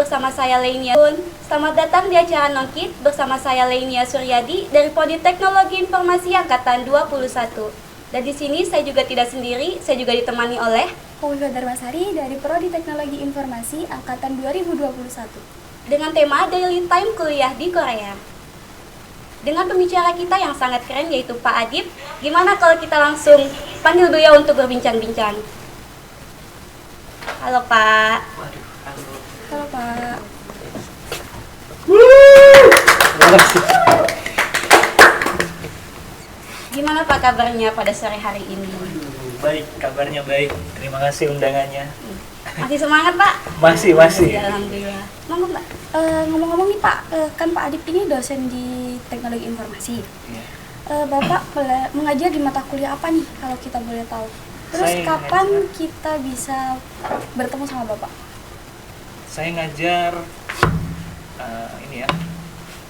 bersama saya Lainia. Selamat datang di acara Nongkit bersama saya Lainia Suryadi dari Prodi Teknologi Informasi Angkatan 21. Dan di sini saya juga tidak sendiri, saya juga ditemani oleh Hovifa Darmasari dari Prodi Teknologi Informasi Angkatan 2021. Dengan tema Daily Time Kuliah di Korea. Dengan pembicara kita yang sangat keren yaitu Pak Adib, gimana kalau kita langsung panggil beliau untuk berbincang-bincang? Halo Pak. Halo Pak. Gimana Pak kabarnya pada sore hari ini? Baik, kabarnya baik. Terima kasih undangannya. Masih semangat Pak? Masih. Ya, alhamdulillah. Monggo Pak. Ngomong-ngomong nih Pak, kan Pak Adib ini dosen di Teknologi Informasi. Ya. Bapak mengajar di mata kuliah apa nih kalau kita boleh tahu? Terus Saya kapan ngajar. kita bisa bertemu sama Bapak? Saya ngajar ini ya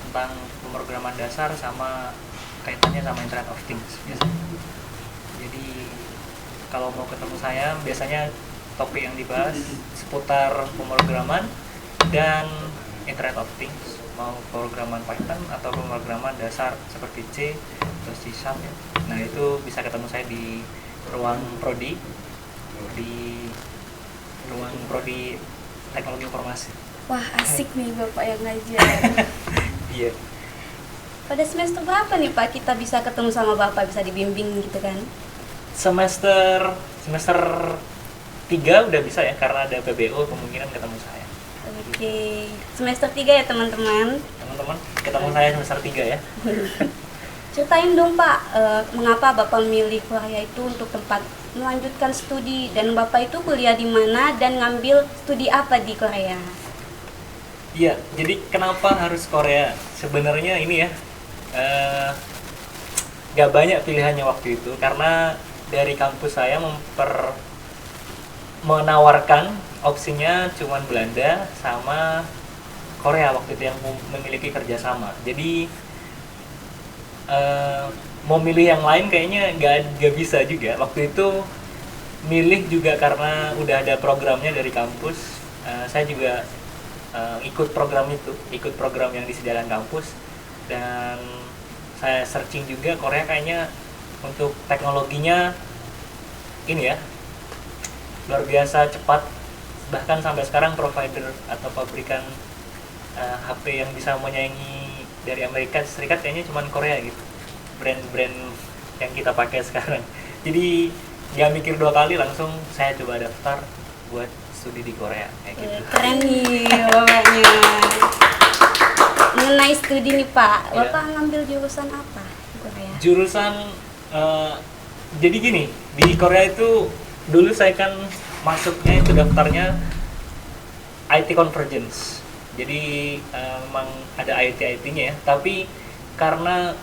tentang pemrograman dasar sama kaitannya sama Internet of Things biasanya. Jadi kalau mau ketemu saya biasanya topik yang dibahas seputar pemrograman dan Internet of Things, mau pemrograman Python atau pemrograman dasar seperti C atau C# ya. Nah itu bisa ketemu saya di ruang prodi teknologi informasi. Wah asik nih Bapak yang ngajar. Iya. Pada semester berapa nih Pak kita bisa ketemu sama Bapak, bisa dibimbing gitu kan? semester 3 udah bisa ya, karena ada PBO kemungkinan ketemu saya. Oke, semester 3 ya teman-teman. Teman-teman ketemu saya semester 3 ya. Ceritain dong Pak, mengapa Bapak memilih Korea itu untuk tempat melanjutkan studi, dan Bapak itu kuliah di mana dan ngambil studi apa di Korea? Iya, jadi kenapa harus Korea? Sebenarnya ini ya, gak banyak pilihannya waktu itu, karena dari kampus saya menawarkan opsinya cuman Belanda sama Korea waktu itu yang memiliki kerjasama. Jadi mau milih yang lain kayaknya gak bisa juga. Waktu itu milih juga karena udah ada programnya dari kampus. Saya juga ikut program yang disediakan kampus, dan saya searching juga Korea kayaknya untuk teknologinya ini ya luar biasa cepat, bahkan sampai sekarang provider atau pabrikan HP yang bisa menyaingi dari Amerika Serikat kayaknya cuma Korea gitu, brand-brand yang kita pakai sekarang. Jadi nggak mikir dua kali, langsung saya coba daftar buat studi di Korea kayak gitu. Keren nih Bapaknya. Mengenai studi nih Pak, Iya. Bapak ngambil jurusan apa di Korea? Jurusan jadi gini, di Korea itu dulu saya kan masuknya itu daftarnya IT Convergence. Jadi memang ada IT-nya ya, tapi karena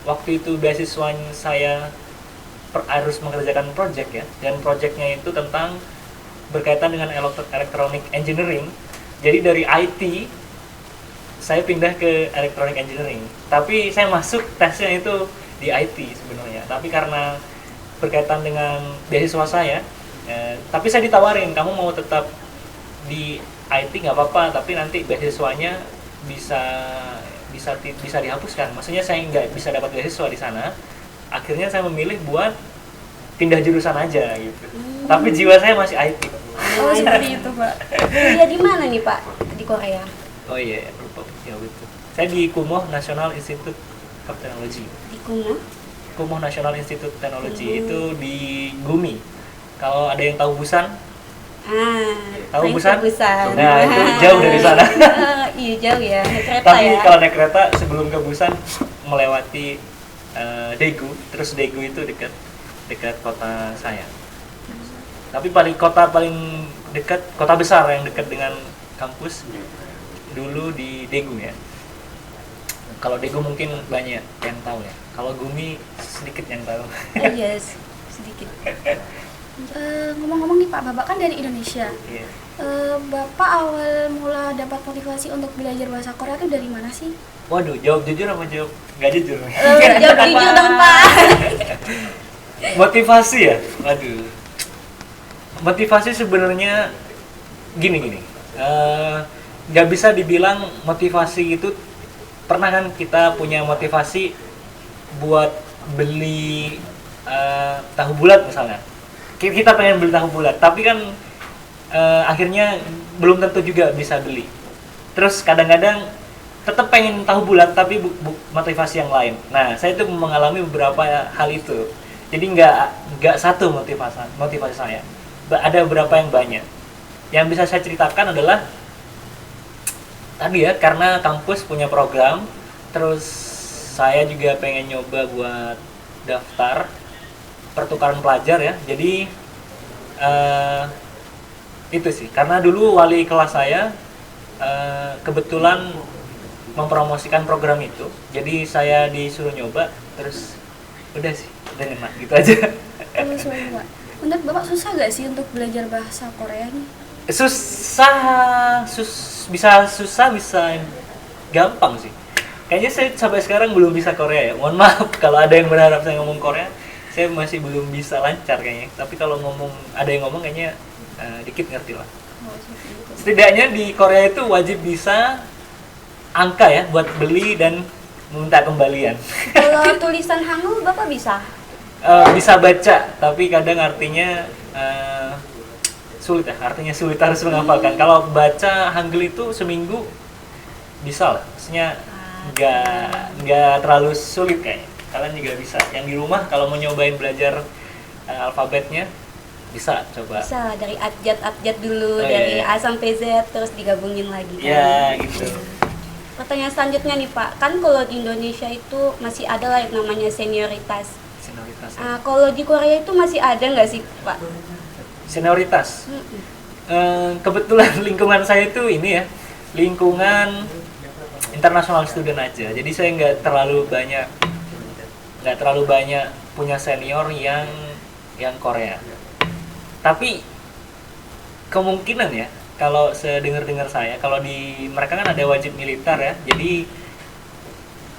waktu itu beasiswa saya harus mengerjakan project ya, dan projectnya itu tentang berkaitan dengan electronic engineering. Jadi dari IT saya pindah ke electronic engineering, tapi saya masuk tesnya itu di IT sebenarnya, tapi karena berkaitan dengan beasiswa saya, tapi saya ditawarin, kamu mau tetap di IT nggak apa-apa, tapi nanti beasiswanya bisa dihapuskan. Maksudnya saya nggak bisa dapat beasiswa di sana. Akhirnya saya memilih buat pindah jurusan aja gitu. Tapi jiwa saya masih IT. Oh seperti itu Pak. Kuliah di mana nih Pak di Korea? Oh iya, lupa ya itu. Saya di Kumoh National Institute of Technology. Di Kumo? Kumoh National Institute of Technology itu di Gumi. Kalau ada yang tahu Busan? Tahu Train Busan? ke Busan. Nah, itu jauh dari sana. Iya jauh ya, naik kereta Tapi ya. kalau naik kereta sebelum ke Busan melewati Daegu, terus Daegu itu dekat kota saya. Tapi kota paling dekat, kota besar yang dekat dengan kampus dulu di Daegu ya. Kalau Daegu mungkin banyak yang tahu ya. Kalau Gumi sedikit yang tahu. Yes, sedikit. Ngomong-ngomong nih Pak, Bapak kan dari Indonesia. Iya. Bapak awal mula dapat motivasi untuk belajar bahasa Korea itu dari mana sih? Waduh, jawab jujur apa jawab nggak jujur? Jawab jujur dong Pak. Motivasi ya? Waduh. Motivasi sebenarnya gini. nggak bisa dibilang motivasi itu. Pernah kan kita punya motivasi buat beli tahu bulat misalnya, kita pengen beli tahu bulat tapi kan akhirnya belum tentu juga bisa beli. Terus kadang-kadang tetap pengen tahu bulat tapi motivasi yang lain. Nah, saya itu mengalami beberapa hal itu. Jadi nggak satu motivasi saya. Ada beberapa yang banyak. Yang bisa saya ceritakan adalah tadi ya, karena kampus punya program, terus saya juga pengen nyoba buat daftar pertukaran pelajar ya. Jadi itu sih, karena dulu wali kelas saya kebetulan mempromosikan program itu, jadi saya disuruh nyoba, terus udah sih, udah enak gitu aja. Terus Pak, menurut Bapak susah gak sih untuk belajar bahasa Korea nih? Bisa susah, bisa gampang sih. Kayaknya saya sampai sekarang belum bisa Korea ya. Mohon maaf kalau ada yang berharap saya ngomong Korea, saya masih belum bisa lancar kayaknya. Tapi kalau ada yang ngomong kayaknya dikit ngerti lah. Setidaknya di Korea itu wajib bisa angka ya, buat beli dan meminta kembalian. Kalau tulisan Hangul Bapak bisa? Bisa baca, tapi kadang artinya sulit ya. Artinya sulit, harus menghafalkan. Kalau baca Hangul itu seminggu bisa lah. Maksudnya nggak terlalu sulit kayaknya. Kalian juga bisa. Yang di rumah kalau mau nyobain belajar alfabetnya, bisa coba. Bisa dari abjad dulu, Oh, dari iya. A sampai Z, terus digabungin lagi kan? Ya gitu. Pertanyaan selanjutnya nih Pak, kan kalau di Indonesia itu masih ada lah yang namanya senioritas. Senioritas. Kalau di Korea itu masih ada nggak sih Pak? Senioritas. Mm-mm. Kebetulan lingkungan saya itu ini ya, lingkungan international student aja. Jadi saya nggak terlalu banyak punya senior yang Korea. Tapi kemungkinan ya, kalau sedengar saya, kalau di mereka kan ada wajib militer ya, jadi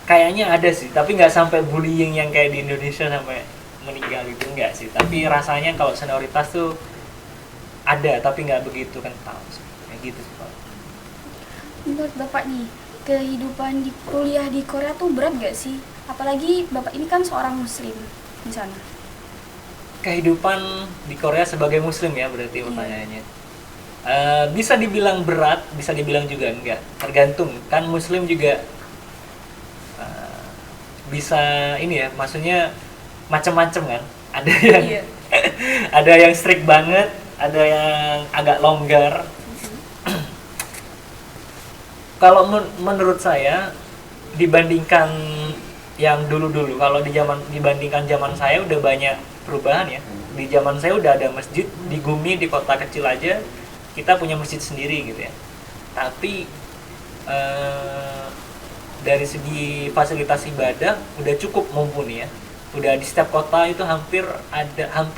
kayaknya ada sih, tapi nggak sampai bullying yang kayak di Indonesia sampai meninggal itu, enggak sih. Tapi rasanya kalau senioritas tuh ada, tapi nggak begitu kental sih, kayak gitu sih Pak. Menurut Bapak nih, kehidupan di kuliah di Korea tuh berat gak sih? Apalagi Bapak ini kan seorang muslim di sana. Kehidupan di Korea sebagai muslim ya berarti pertanyaannya. Bisa dibilang berat, bisa dibilang juga enggak, tergantung. Kan muslim juga bisa ini ya, maksudnya macam-macam kan. Ada yang Iya. ada yang strict banget, ada yang agak longgar. Kalau menurut saya dibandingkan yang dulu-dulu, kalau dibandingkan zaman saya udah banyak perubahan ya. Di zaman saya udah ada masjid di Gumi, di kota kecil aja kita punya masjid sendiri gitu ya. Tapi dari segi fasilitas ibadah udah cukup mumpuni ya. Udah di setiap kota itu hampir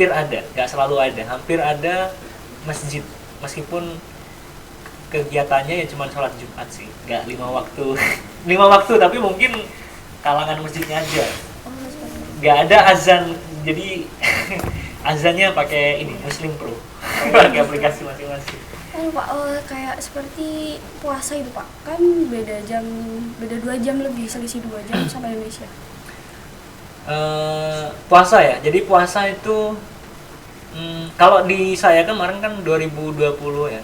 ada, nggak selalu ada, hampir ada masjid, meskipun kegiatannya ya cuma sholat Jumat sih, nggak 5 waktu. 5 waktu tapi mungkin kalangan masjidnya aja, nggak ada azan, jadi azannya pakai ini Muslim Pro, pakai aplikasi masing-masing. Pak, kayak seperti puasa itu Pak, kan beda 2 jam lebih, selisih 2 jam sama Indonesia. Puasa ya, jadi puasa itu kalau di saya kemarin kan 2020 ya,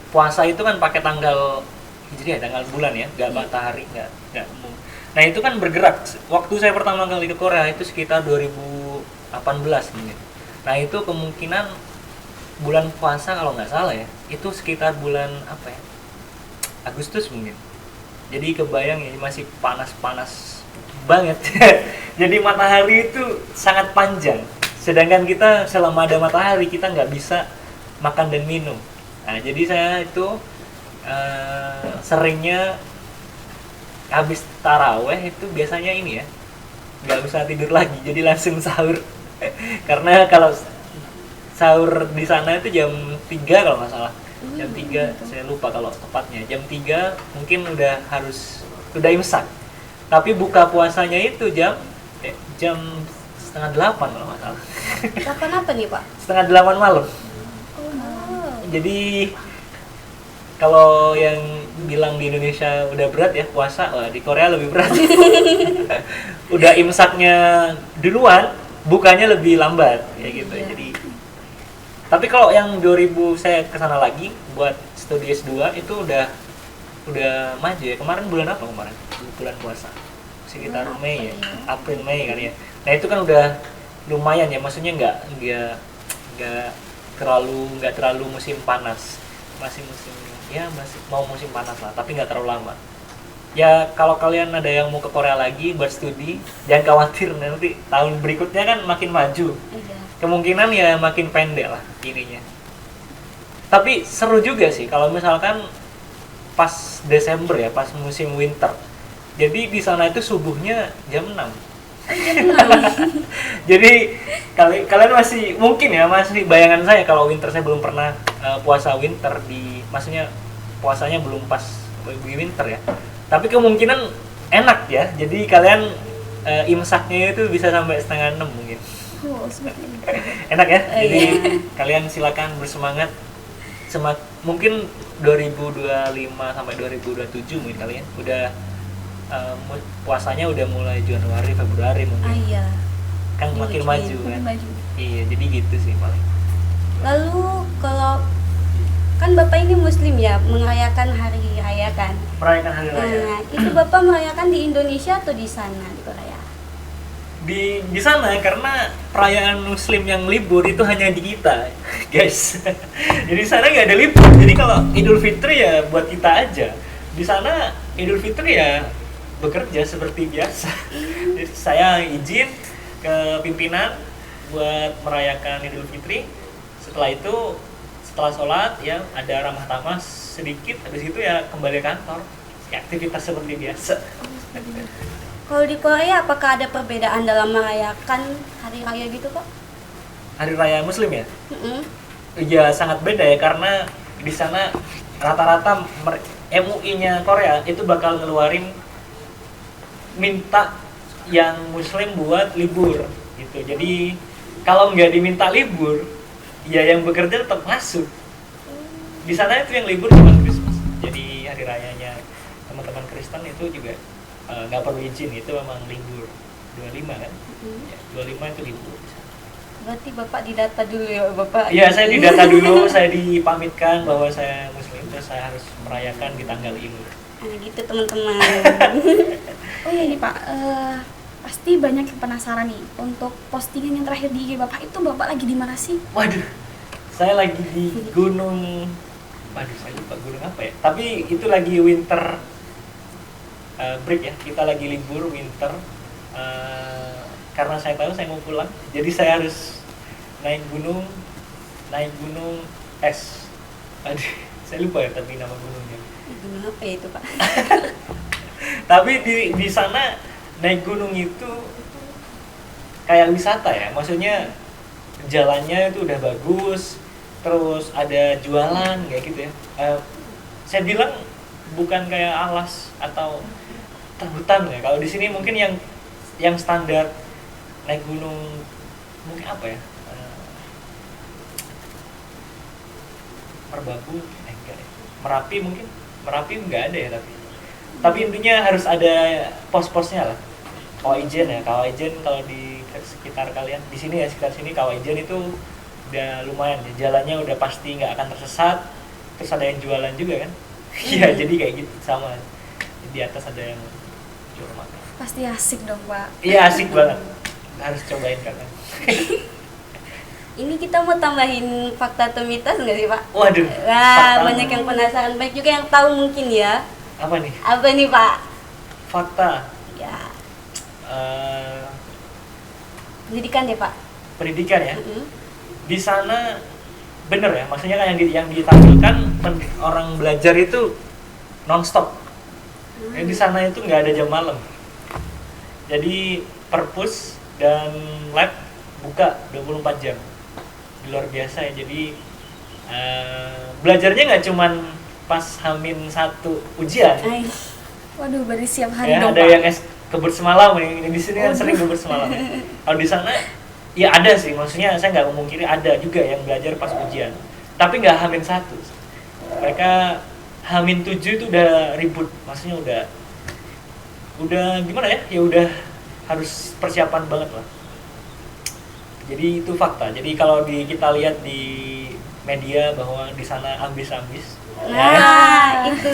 puasa itu kan pakai tanggal hijriah, tanggal bulan ya, nggak matahari, nggak umum. Nah itu kan bergerak. Waktu saya pertama kali ke Korea itu sekitar 2018 mungkin. Nah itu kemungkinan bulan puasa kalau nggak salah ya, itu sekitar bulan apa ya, Agustus mungkin. Jadi kebayang ya, masih panas-panas banget. Jadi matahari itu sangat panjang. Sedangkan kita selama ada matahari kita nggak bisa makan dan minum. Nah jadi saya itu seringnya habis taraweh itu biasanya ini ya, nggak bisa tidur lagi, jadi langsung sahur. Karena kalau sahur di sana itu jam 3 kalau nggak salah, jam 3 saya lupa kalau tepatnya, jam 3 mungkin udah imsak. Tapi buka puasanya itu jam 7:30 kalau nggak salah. Kapan apa nih Pak? 7:30 malam. Oh. Jadi Kalau yang bilang di Indonesia udah berat ya puasa, wah di Korea lebih berat. Udah imsaknya duluan, bukanya lebih lambat kayak gitu. Iya. Jadi tapi kalau yang 2000 saya kesana lagi buat studi S2 itu udah maju ya. Kemarin bulan apa kemarin? Bulan puasa. Sekitar Bulan Mei ya. apa ya? April Mei kan ya. Nah, itu kan udah lumayan ya. Maksudnya nggak terlalu musim panas. Masih musim ya masih mau musim panas lah, tapi nggak terlalu lama. Ya kalau kalian ada yang mau ke Korea lagi buat studi, jangan khawatir nanti tahun berikutnya kan makin maju. Iya. Kemungkinan ya makin pendek lah ininya. Tapi seru juga sih kalau misalkan pas Desember ya, pas musim winter. Jadi di sana itu subuhnya jam 6. Jadi kalian masih mungkin ya, masih bayangan saya kalau winter, saya belum pernah puasa winter maksudnya puasanya belum pas di winter ya. Tapi kemungkinan enak ya. Jadi kalian imsaknya itu bisa sampai setengah 6 mungkin. Oh, seperti itu. Enak ya. Jadi Iya. kalian silakan bersemangat. Mungkin 2025 sampai 2027 mungkin kalian udah puasanya udah mulai Januari, Februari mungkin. Iya. Kan makin maju kan. Makin maju. Iya, jadi gitu sih paling. Lalu kalau kan Bapak ini Muslim ya, merayakan hari raya kan? Merayakan hari raya. Nah, itu Bapak merayakan di Indonesia atau di sana di Korea? Di sana karena perayaan Muslim yang libur itu hanya di kita, guys. Jadi di sana nggak ada libur. Jadi kalau Idul Fitri ya buat kita aja. Di sana Idul Fitri ya bekerja seperti biasa. Jadi saya izin ke pimpinan buat merayakan Idul Fitri. Setelah sholat ya ada ramah tamah sedikit, habis itu ya kembali kantor, ya, aktivitas seperti biasa. Kalau di Korea apakah ada perbedaan dalam merayakan hari raya gitu Pak? Hari raya Muslim ya? Mm-mm. Ya sangat beda ya, karena di sana rata-rata MUI-nya Korea itu bakal ngeluarin minta yang Muslim buat libur gitu. Jadi kalau nggak diminta libur, ya yang bekerja tetap masuk. Di sana itu yang libur cuma Christmas. Jadi hari rayanya teman-teman Kristen itu juga nggak perlu izin, itu memang libur 25 kan? Ya, 25 itu libur. Berarti Bapak didata dulu ya Bapak? Iya, saya didata dulu, saya dipamitkan bahwa saya Muslim, terus saya harus merayakan di tanggal ini. Nah gitu teman-teman. Oh iya nih Pak, pasti banyak yang penasaran nih untuk postingan yang terakhir di IG Bapak itu Bapak lagi di mana sih? Waduh, saya lagi di gunung, waduh saya lupa gunung apa ya. Tapi itu lagi winter break ya, kita lagi libur winter. Karena saya tahu saya mau pulang, jadi saya harus naik gunung es. Aduh, saya lupa ya tapi nama gunungnya. Gimana apa ya itu Pak? Tapi di sana naik gunung itu kayak wisata ya, maksudnya jalannya itu udah bagus, terus ada jualan kayak gitu ya. Saya bilang bukan kayak alas atau hutan ya. Kalau di sini mungkin yang standar naik gunung mungkin apa ya? Merbabu, enggak ya. Merapi enggak ada ya tapi intinya harus ada pos-posnya lah. Kawajen ya, Kawajen kalau di sekitar kalian di sini ya, sekitar sini Kawajen itu udah lumayan ya, jalannya udah pasti nggak akan tersesat, terus ada yang jualan juga kan. Iya, jadi kayak gitu sama di atas ada yang jual makan. Pasti asik dong Pak. Iya, asik banget, harus cobain kan. Ini kita mau tambahin fakta atau mitos nggak sih Pak? Waduh, Wah, fakta. banyak yang penasaran, banyak juga yang tahu mungkin ya. Apa nih? Apa nih Pak? Fakta. Ya, eh, pendidikan deh Pak. Pendidikan ya. Mm-mm. Di sana bener ya, maksudnya kan yang ditampilkan orang belajar itu nonstop. Di sana itu nggak ada jam malam. Jadi perpus dan lab buka 24 jam. Luar biasa ya. Jadi belajarnya nggak cuman pas H-1 ujian. Ay, Waduh, berarti siap hari Ya, dong ada Pak. yang kebut semalam, yang di sini kan sering kebut semalam. Kalau di sana ya ada sih, maksudnya saya nggak memungkiri ada juga yang belajar pas ujian, tapi nggh-1. Mereka H-7 itu udah ribut, maksudnya udah gimana ya? Ya udah harus persiapan banget lah. Jadi itu fakta. Jadi kalau kita lihat di media bahwa di sana ambis-ambis. Nah, itu.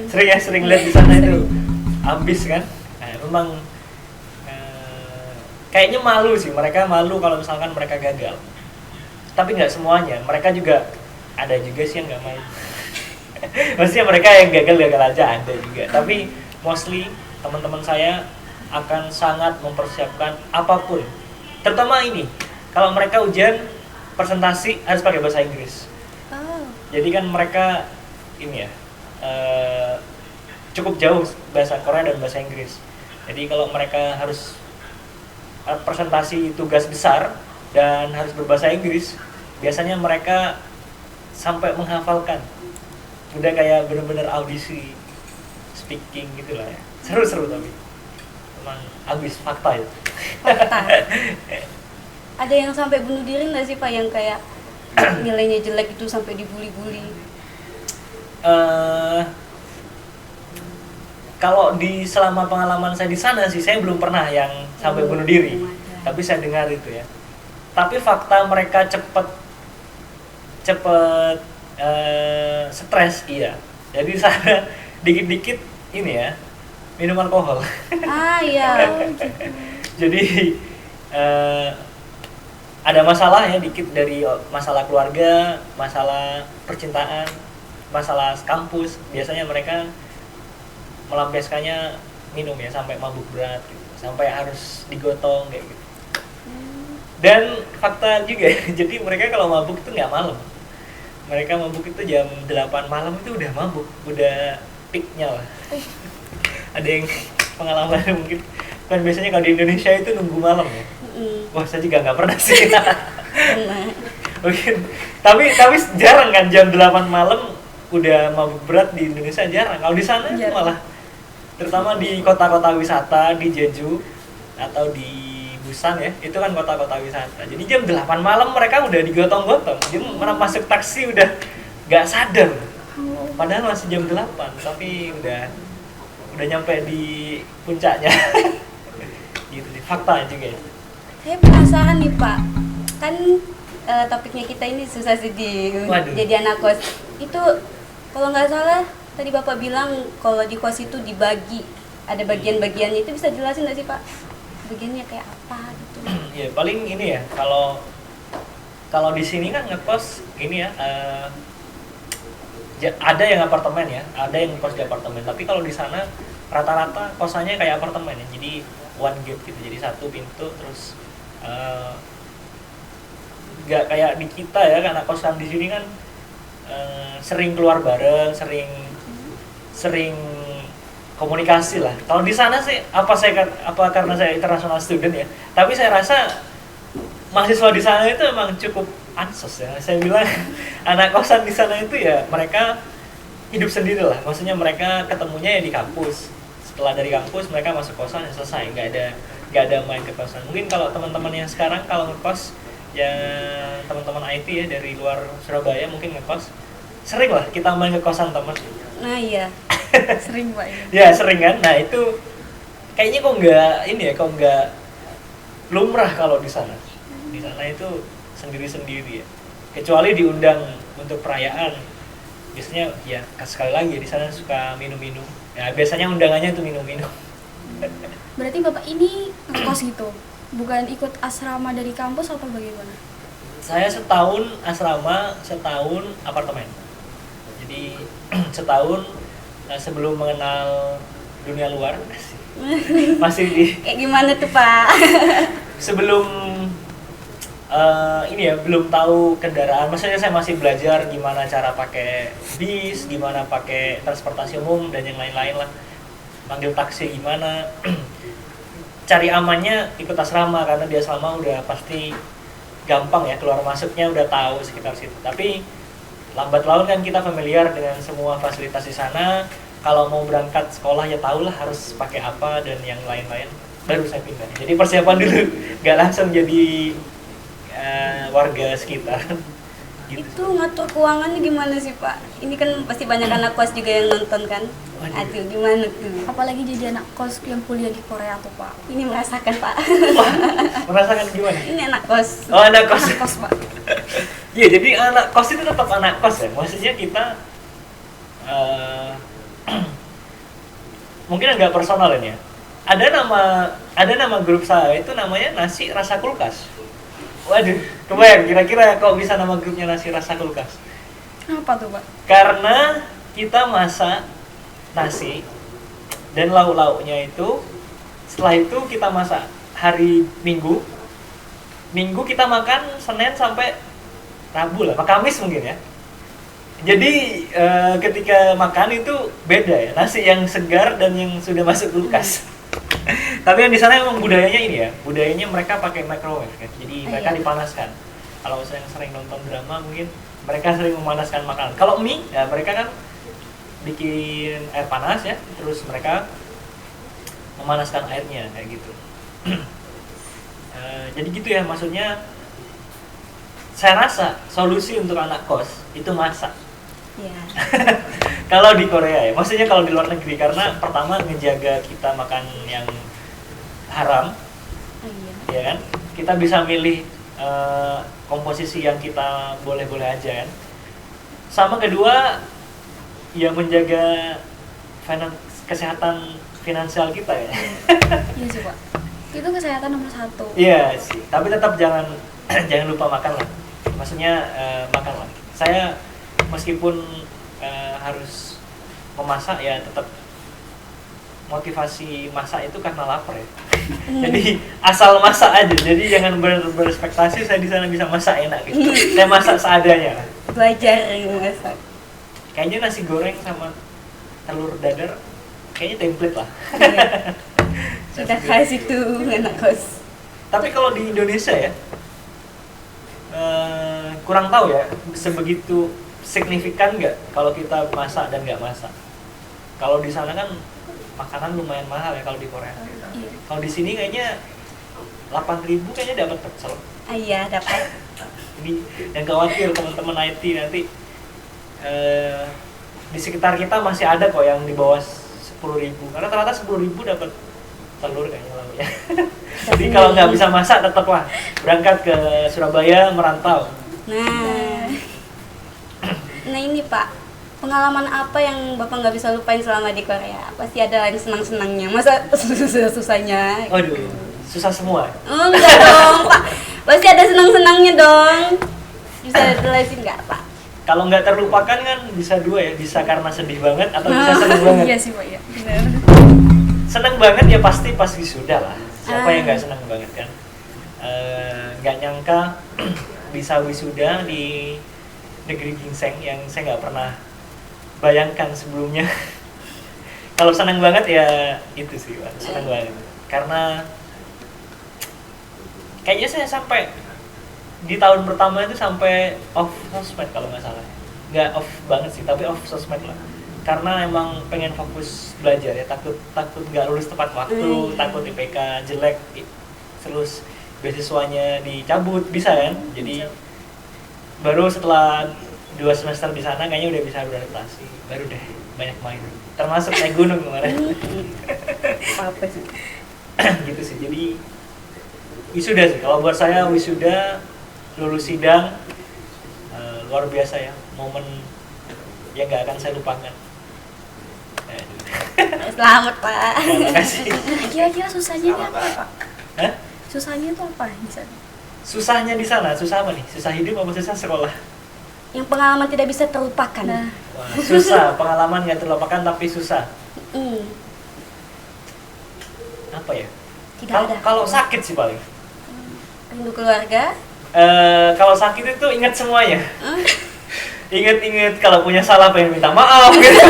Sering lihat di sana itu ambis kan. Nah, memang kayaknya malu sih, mereka malu kalau misalkan mereka gagal. Tapi nggak semuanya, mereka juga ada juga sih yang nggak malu. Maksudnya mereka yang gagal aja ada juga. Tapi mostly teman-teman saya akan sangat mempersiapkan apapun. Terutama ini, kalau mereka ujian presentasi harus pakai bahasa Inggris. Oh. Jadi kan mereka ini ya cukup jauh bahasa Korea dan bahasa Inggris. Jadi kalau mereka harus presentasi tugas besar dan harus berbahasa Inggris, biasanya mereka sampai menghafalkan. Udah kayak bener-bener audisi speaking gitu lah ya. Seru-seru tapi emang habis fakta itu. Fakta. Ada yang sampai bunuh diri nggak sih Pak, yang kayak nilainya jelek itu sampai dibully-bully? Kalau selama pengalaman saya di sana sih saya belum pernah yang sampai bunuh diri. Tapi saya dengar itu ya. Tapi fakta mereka cepet stres, iya. Jadi sana dikit-dikit ini ya minum alkohol. Ah iya. Jadi ada masalah ya dikit, dari masalah keluarga, masalah percintaan, masalah kampus. Biasanya mereka melampiaskannya minum ya, sampai mabuk berat gitu, sampai harus digotong kayak gitu. Dan fakta juga, jadi mereka kalau mabuk itu nggak malam. Mereka mabuk itu jam 8 malam itu udah mabuk, udah peaknya lah. Ada yang pengalaman mungkin kan biasanya kalau di Indonesia itu nunggu malam ya. Wah saya juga nggak pernah sih. Mungkin tapi jarang kan jam 8 malam udah mabuk berat di Indonesia, jarang. Kalau di sana itu malah, terutama di kota-kota wisata, di Jeju atau di Busan ya, itu kan kota-kota wisata. Jadi jam 8 malam mereka udah digotong-gotong. Jadi masuk taksi udah nggak sadar. Padahal masih jam 8, tapi udah nyampe di puncaknya. Gitu sih, fakta juga ya. Saya penasaran nih Pak, kan topiknya kita ini susah sih jadi anak kos. Itu kalau nggak salah tadi Bapak bilang kalau di kos itu dibagi, ada bagian-bagiannya, itu bisa jelasin nggak sih Pak? Bagiannya kayak apa gitu? Ya paling ini ya, kalau di sini kan ngekos ini ya, ada yang apartemen ya, ada yang ngekos di apartemen. Tapi kalau di sana rata-rata kosannya kayak apartemen ya, jadi one gate gitu, jadi satu pintu. Terus nggak kayak di kita ya, karena kosan di sini kan sering keluar bareng, sering komunikasi lah. Kalau di sana sih apa karena saya international student ya, tapi saya rasa mahasiswa di sana itu emang cukup ansos ya. Saya bilang anak kosan di sana itu ya mereka hidup sendiri lah. Maksudnya mereka ketemunya ya di kampus. Setelah dari kampus mereka masuk kosan ya selesai, nggak ada main ke kosan. Mungkin kalau teman-teman yang sekarang kalau ngekos ya, teman-teman IT ya dari luar Surabaya mungkin ngekos, sering lah kita main ke kosan teman. Nah iya. Sering Pak ya. Ya sering kan. Nah itu kayaknya kok nggak lumrah kalau di sana. Di sana itu sendiri-sendiri ya. Kecuali diundang untuk perayaan. Biasanya ya sekali lagi di sana suka minum-minum. Ya biasanya undangannya itu minum-minum. Berarti Bapak ini ngekos gitu, bukan ikut asrama dari kampus atau bagaimana? Saya setahun asrama, setahun apartemen. Jadi setahun sebelum mengenal dunia luar masih di Kayak gimana tuh Pak? sebelum ini ya, belum tahu kendaraan. Maksudnya saya masih belajar gimana cara pakai bis, gimana pakai transportasi umum dan yang lain-lain lah, manggil taksi gimana. Cari amannya ikut asrama, karena di asrama udah pasti gampang ya, keluar masuknya udah tahu sekitar situ. Tapi lambat laun kan kita familiar dengan semua fasilitas di sana. Kalau mau berangkat sekolah ya tahulah harus pakai apa dan yang lain-lain. Baru saya pindah. Jadi persiapan dulu, nggak langsung jadi warga sekitar. gitu. Itu ngatur keuangannya gimana sih Pak? Ini kan pasti banyak anak kos juga yang nonton kan. Aduh gimana tuh? Apalagi jadi anak kos yang kuliah di Korea tuh Pak. Ini merasakan Pak. Wah, merasakan gimana? Ini anak kos. Oh, anak kos. Anak kos Pak. Iya, jadi anak kos itu tetap anak kos ya. Maksudnya kita mungkin agak personal ini ya. Ada nama grup saya itu namanya Nasi Rasa Kulkas. Waduh, kebayang kira-kira kok bisa nama grupnya Nasi Rasa Kulkas? Apa tuh Pak? Karena kita masak nasi dan lauk-lauknya itu, setelah itu kita masak hari Minggu kita makan Senin sampai Rabu lah, Kamis mungkin ya. Jadi ketika makan itu beda ya, nasi yang segar dan yang sudah masuk kulkas. Tapi yang di sana emang budayanya ini ya, budayanya mereka pakai microwave kan, jadi mereka dipanaskan. Kalau saya yang sering nonton drama mungkin mereka sering memanaskan makanan. Kalau mie, ya mereka kan bikin air panas ya, terus mereka memanaskan airnya kayak gitu. Jadi gitu ya, maksudnya saya rasa solusi untuk anak kos itu masak. Iya. Kalau di Korea ya, maksudnya kalau di luar negeri, karena pertama ngejaga kita makan yang haram, Iya. ya kan? Kita bisa milih komposisi yang kita boleh-boleh aja kan. Sama kedua, ya menjaga kesehatan finansial kita ya. Iya sih Pak. Itu kesehatan nomor 1. Iya sih, tapi tetap jangan jangan lupa makan lah. Maksudnya makan lah. Saya meskipun harus memasak ya tetap motivasi masak itu karena lapar ya. Jadi asal masak aja. Jadi jangan berespektasi saya di sana bisa masak enak gitu. Saya masak seadanya. Belajar masak. Kayaknya nasi goreng sama telur dadar kayaknya template lah. Iya. Sudah khas itu anak kos. Tapi kalau di Indonesia ya kurang tahu ya sebegitu signifikan nggak kalau kita masak dan nggak masak. Kalau di sana kan makanan lumayan mahal ya kalau di Korea. Iya. Kalau di sini kayaknya 8.000 kayaknya dapat pecel. Iya dapat. Ini yang khawatir teman-teman IT nanti di sekitar kita masih ada kok yang di bawah 10.000. Karena ternyata 10.000 dapat telur kayaknya lalunya. Jadi kalau nggak bisa masak tetaplah berangkat ke Surabaya merantau. Nah ini Pak, pengalaman apa yang Bapak nggak bisa lupain selama di Korea? Pasti ada yang senang-senangnya, masa susah-susahnya? Waduh, susah semua. Oh, enggak dong Pak, pasti ada senang-senangnya dong. Bisa jelasin nggak Pak? Kalau nggak terlupakan kan bisa dua ya, bisa karena sedih banget atau bisa seneng banget. Iya sih Pak ya. Benar. Seneng banget ya pasti pas wisuda lah. Siapa yang nggak seneng banget kan? Nggak nyangka bisa wisuda di negeri ginseng yang saya nggak pernah bayangkan sebelumnya. Kalau seneng banget ya itu sih Pak, seneng banget. Karena kayaknya saya sampai di tahun pertama itu sampai off sosmed kalau nggak salah. Nggak off banget sih, tapi off sosmed lah. Karena emang pengen fokus belajar ya, takut nggak lulus tepat waktu, takut IPK jelek, terus beasiswanya dicabut, bisa kan? Jadi baru setelah 2 semester di sana kayaknya udah bisa beradaptasi, baru deh banyak main, termasuk naik gunung kemarin. Apa sih? Gitu sih. Jadi wisuda sih, kalau buat saya wisuda, lulus sidang, luar biasa ya, momen yang nggak akan saya lupakan. Selamat Pak. Terima kasih. Kira-kira susahnya ini apa Pak? Hah? Susahnya itu apa di sana? Susahnya di sana, susah apa nih? Susah hidup apa susah sekolah? Yang pengalaman tidak bisa terlupakan. Nah, Wah, susah, pengalaman nggak terlupakan tapi susah. Apa ya? Tidak ada. Kalau sakit sih paling. Rindu keluarga. Kalau sakit itu ingat semuanya. Ingat kalau punya salah pengen minta maaf gitu.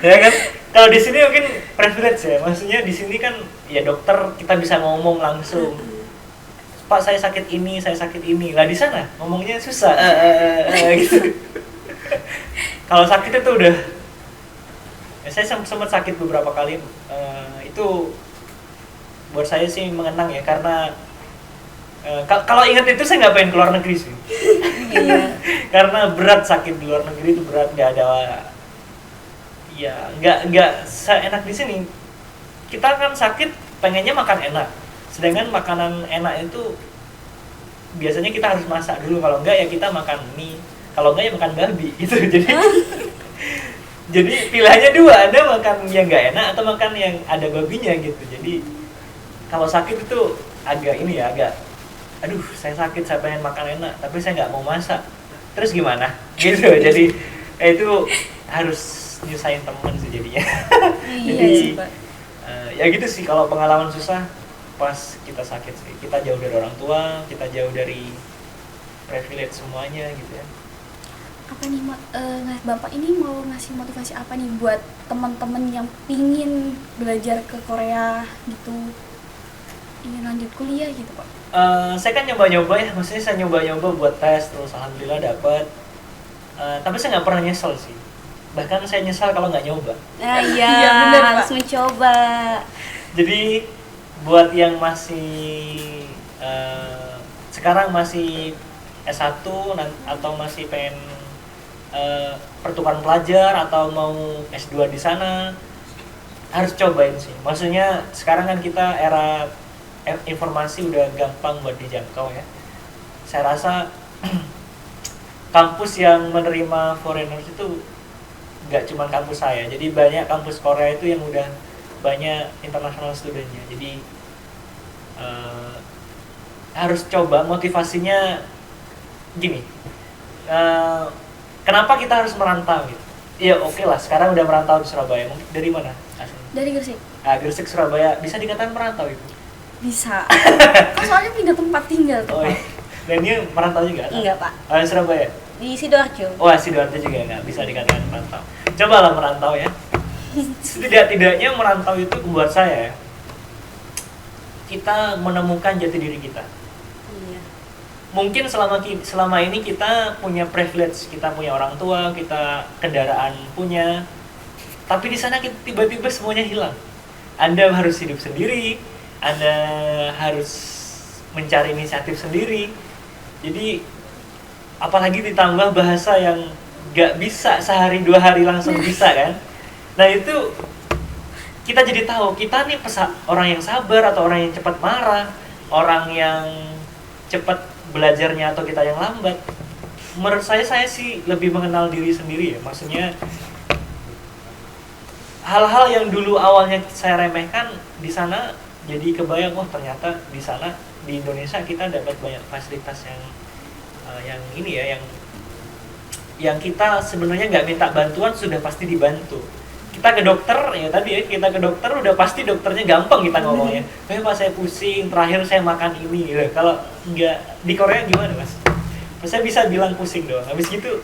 Ya kan? Kalau di sini mungkin privilege ya. Maksudnya di sini kan ya dokter kita bisa ngomong langsung. Pak saya sakit ini, saya sakit ini. Lah di sana ngomongnya susah. Gitu. Kalau sakit itu udah ya, saya sempat sakit beberapa kali. Itu buat saya sih mengenang ya, karena Kalau ingat itu saya nggak pengen keluar negeri sih. Iya. Karena berat sakit di luar negeri itu berat, nggak ada, ya nggak seenak di sini. Kita kan sakit pengennya makan enak, sedangkan makanan enak itu biasanya kita harus masak dulu, kalau enggak ya kita makan mie, kalau enggak ya makan babi gitu. Jadi pilihannya dua, ada makan yang nggak enak atau makan yang ada babinya gitu. Jadi kalau sakit itu agak ini ya, agak aduh saya sakit, saya pengen makan enak tapi saya nggak mau masak, terus gimana gitu. Jadi itu harus nyusahin temen sih jadinya. Jadi Iya, Pak. ya gitu sih kalau pengalaman susah pas kita sakit sih. Kita jauh dari orang tua, kita jauh dari privilege semuanya gitu ya. Apa nih Bapak ini mau ngasih motivasi apa nih buat teman-teman yang pingin belajar ke Korea gitu, ingin lanjut kuliah gitu Pak? Saya kan nyoba-nyoba ya, maksudnya saya nyoba-nyoba buat tes, terus alhamdulillah dapat. Tapi saya nggak pernah nyesel sih. Bahkan saya nyesal kalau nggak nyoba. Nah, iya, Iya, bener, harus Pak. mencoba. Jadi buat yang masih sekarang masih S1 atau masih pengen pertukaran pelajar atau mau S2 di sana, harus cobain sih. Maksudnya sekarang kan kita era informasi udah gampang buat dijangkau ya. Saya rasa kampus yang menerima foreigners itu nggak cuma kampus saya, jadi banyak kampus Korea itu yang udah banyak international studentnya. Jadi harus coba. Motivasinya gini, kenapa kita harus merantau gitu? Ya oke lah, sekarang udah merantau di Surabaya. Mungkin dari mana aslinya? Dari Gresik. Gresik, Surabaya, bisa dikatakan merantau itu? Bisa. Kan soalnya pindah tempat tinggal tuh. Oh iya. Dan ini merantau juga? Enggak, Pak. Surabaya? Di Sidoarjo. Wah, Sidoarjo juga nggak bisa dikatakan merantau. Cobalah merantau ya. Setidak-tidaknya merantau itu buat saya ya, kita menemukan jati diri kita. Iya. Mungkin selama ini kita punya privilege, kita punya orang tua, kita kendaraan punya, tapi di sana tiba-tiba semuanya hilang. Anda harus hidup sendiri, Anda harus mencari inisiatif sendiri. Jadi apalagi ditambah bahasa yang gak bisa sehari dua hari langsung bisa kan. Nah itu kita jadi tahu kita nih orang yang sabar atau orang yang cepat marah, orang yang cepat belajarnya atau kita yang lambat. Menurut saya sih lebih mengenal diri sendiri ya. Maksudnya hal-hal yang dulu awalnya saya remehkan di sana jadi kebayang, wah ternyata di sana di Indonesia kita dapat banyak fasilitas yang ini ya, yang kita sebenarnya nggak minta bantuan sudah pasti dibantu. Kita ke dokter ya tadi ya, kita ke dokter udah pasti dokternya gampang kita ngomongnya. Pak saya pusing, terakhir saya makan ini gitu. Kalau nggak di Korea gimana mas? Saya bisa bilang pusing doang, habis gitu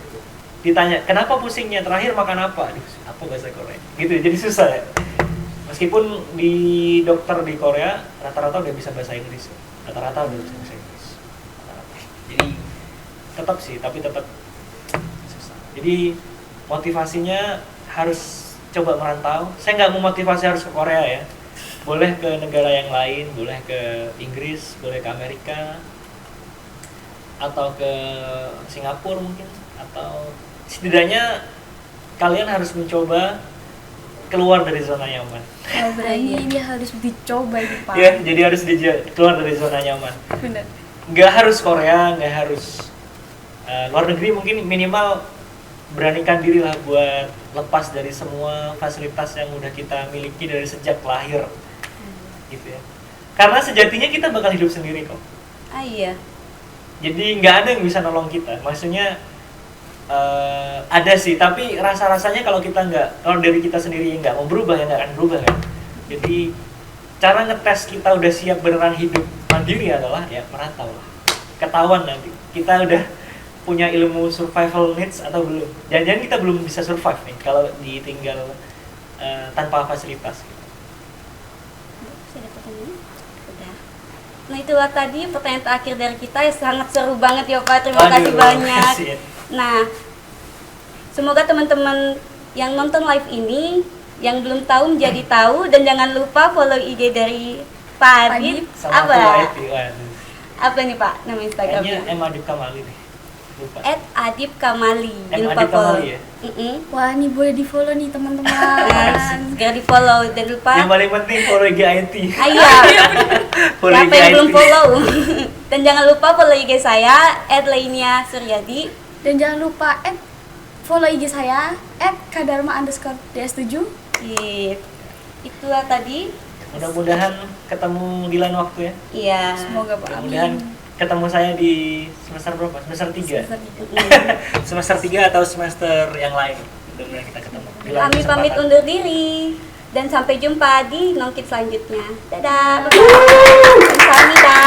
ditanya kenapa pusingnya, terakhir makan apa? Aduh, apa bahasa Korea? Gitu jadi susah ya. Meskipun di dokter di Korea rata-rata udah bisa bahasa Inggris, rata-rata udah bisa bahasa Inggris. Jadi tetap sih, tapi tetap susah. Jadi motivasinya harus coba merantau. Saya nggak mau motivasi harus ke Korea ya. Boleh ke negara yang lain, boleh ke Inggris, boleh ke Amerika, atau ke Singapura mungkin, atau setidaknya kalian harus mencoba keluar dari zona nyaman. Oh, berarti ini harus dicoba nih Pak. Ya, jadi harus keluar dari zona nyaman. Benar. Nggak harus Korea, nggak harus luar negeri, mungkin minimal beranikan diri lah buat lepas dari semua fasilitas yang udah kita miliki dari sejak lahir, gitu ya. Karena sejatinya kita bakal hidup sendiri kok. Iya. Jadi nggak ada yang bisa nolong kita. Maksudnya ada sih, tapi rasa-rasanya kalau dari kita sendiri nggak mau berubah ya nggak akan berubah kan. Jadi cara ngetes kita udah siap beneran hidup mandiri adalah ya merantau lah. Ketahuan nanti kita udah punya ilmu survival needs atau belum. Jangan-jangan kita belum bisa survive nih kalau ditinggal tanpa fasilitas. Saya ada pertanyaan? Udah. Nah itulah tadi pertanyaan terakhir dari kita, ya sangat seru banget ya Pak. Terima kasih banyak. Kasih ya. Nah, semoga teman-teman yang nonton live ini yang belum tahu menjadi tahu, dan jangan lupa follow IG dari Pak Adit. Sama Apa? IT, waduh. Apa nih Pak nama Kayaknya Instagramnya? M Adib Kamali nih. Lupa. @adibkamali. M Jangan lupa Adib follow. Kamali ya. Wah, ini boleh di follow nih teman-teman. Segera di follow dan lupa. Yang paling penting follow IG IT. Ayo, Follow siapa IG yang belum IT. follow? Dan jangan lupa follow IG saya @lainia_suryadi. Dan jangan lupa follow IG saya @kadarma_ds7. Itulah tadi. Mudah-mudahan ketemu di lain waktu ya. Iya. Semoga Pak. Mudah-mudahan Amin. ketemu saya di semester berapa? Semester 3. Semester tiga. Semester 3 atau semester yang lain. Mudah-mudahan kita ketemu. Di lain Kami pamit kesempatan. undur diri dan sampai jumpa di Nongkit selanjutnya. Dadah. Bye-bye. Kamsahamnida.